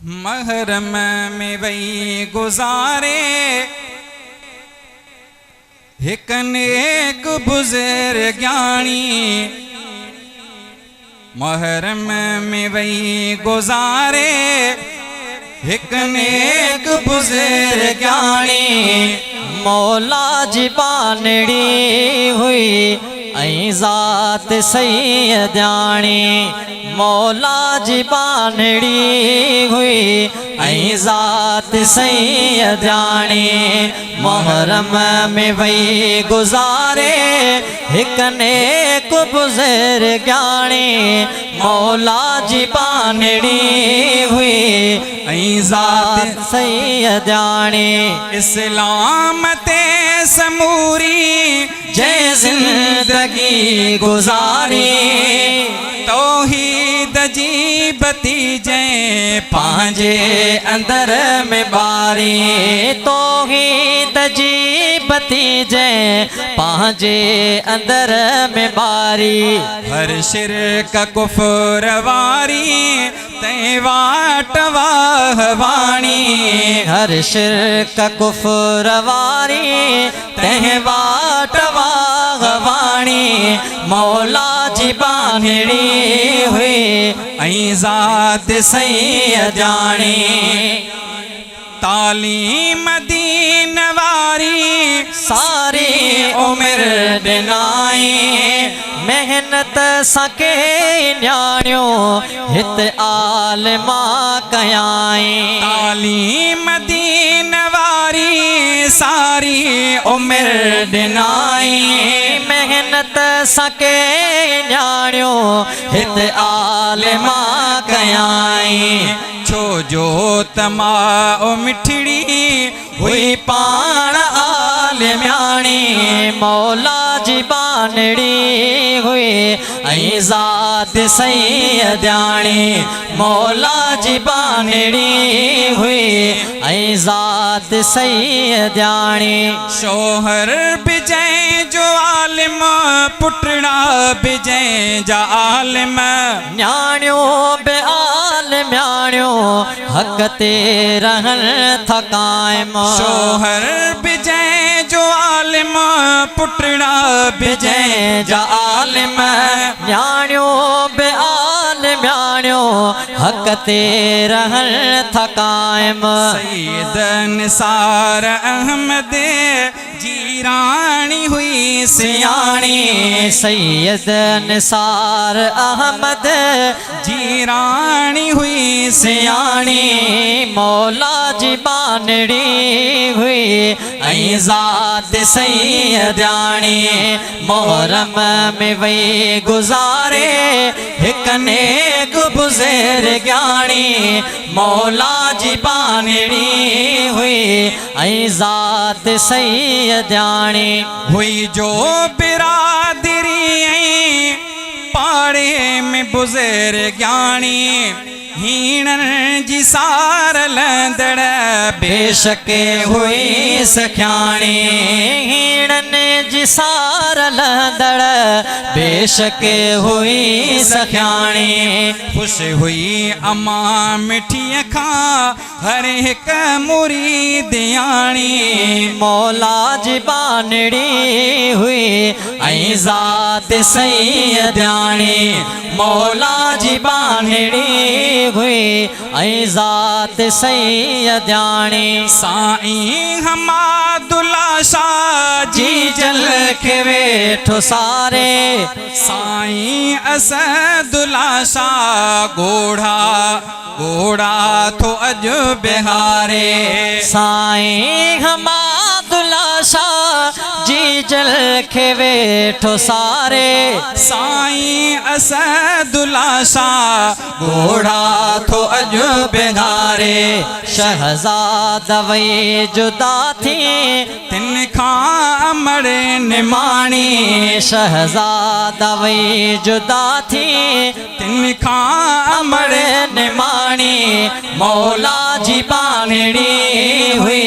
महरम में वही गुजारे एक नेक बुजुर्ग ज्ञानी। महरम में वही गुजारे एक नेक बुजुर्ग ज्ञानी। मौला जी बानड़ी हुई ऐं ज़ात सैयदानी। मौला जी बानड़ी हुई ऐं ज़ात सैयदानी। मुहर्रम में वही गुजारे एक नेक बुजुर्ग ज्ञानी। मौला जी बानड़ी हुई ऐं ज़ात सैयदानी। इस्लाम ते समूरी जय जिंदगी गुजारी। तौहीद जी बती जय पांजे अंदर में बारी। तौहीद जी बती जय पांजे अंदर में बारी। हर शिरक कुफ्र वारी तै वाट वाहवाणी। हर शिरक कुफ्र वारी तै वाट वाहवाणी। मौला जी बानड़ी हुई ऐं ज़ात सैयदानी। तालीम दीन वारी सारी उम्र ॾिनाई। मेहनत सके न्याणियो हित आलिमा कयाई। तालीम दीन वारी सारी उम्र ॾिनाई। मेहनत सके न्याणियो हित आलिमा कयाई। छो जो तमा ओ मिठड़ी हुई पाण आलिम्याणी। मौला जी बानड़ी हुई ऐं ज़ात सैयदानी। मौला जी बानड़ी हुई ऐं ज़ात सैयदानी। शोहर बिजय जो आलिम पुटड़ा बिजय जा आलिम। न्याणियो बे आलिम्याणियो हक ते रहन था कायम। शोहर बिजय जो आलिम पुटड़ा बिजय जा आलिम। न्याणियो बे आलिम्याणियो हक ते रहन था कायम। सैयद निसार अहमद जीरानी हुई सियाणी। सैयद निसार अहमद जीरानी हुई सियाणी। मौला जी बानड़ी हुई ऐं ज़ात सैयदानी। मुहर्रम में वही गुजारे एक नेक बुजुर्ग ज्ञानी। मौला जी बानड़ी हुई ऐं ज़ात सैयदानी। हुई जो बिरादरी पाड़े में बुजुर्ग ज्ञानी। हीणन जी सार लंदड़ बेशक हुई सख्याणी। हीणन जी सार लंदड़ बेशक हुई सख्याणी। खुश हुई अम्मा मिठी खां हर एक मुरीद याणी। मौला जी बानड़ी हुई ऐं ज़ात सैयदानी। मौला जी बानड़ी हुई ऐं ज़ात सैयदानी। साईं हमादुल्ला शाह जी जल के वेठो सारे। साईं असदुल्ला शाह घोड़ा घोड़ा थो अज बिहारे। साईं हमादुल्ला शाह जी जल के वेठो सारे। साईं असदुल्ला शाह घोड़ा थो अज बिहारे। शहज़ादा वही जुदा थी तिन खां अमर निमाणी। शहज़ादा वही जुदा थी तिन खां अमर निमाणी। मौला जी बानड़ी हुई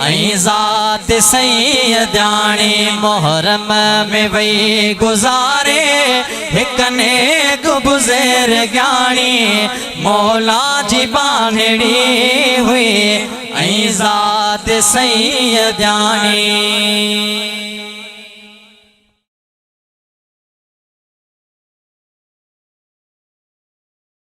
ऐं ज़ात सैयदानी मुहर्रम में वही गुजारे हिक नेक बुज़ेर ज्ञानी मौला जी बांधड़ी हुई ऐं ज़ात सैयदानी।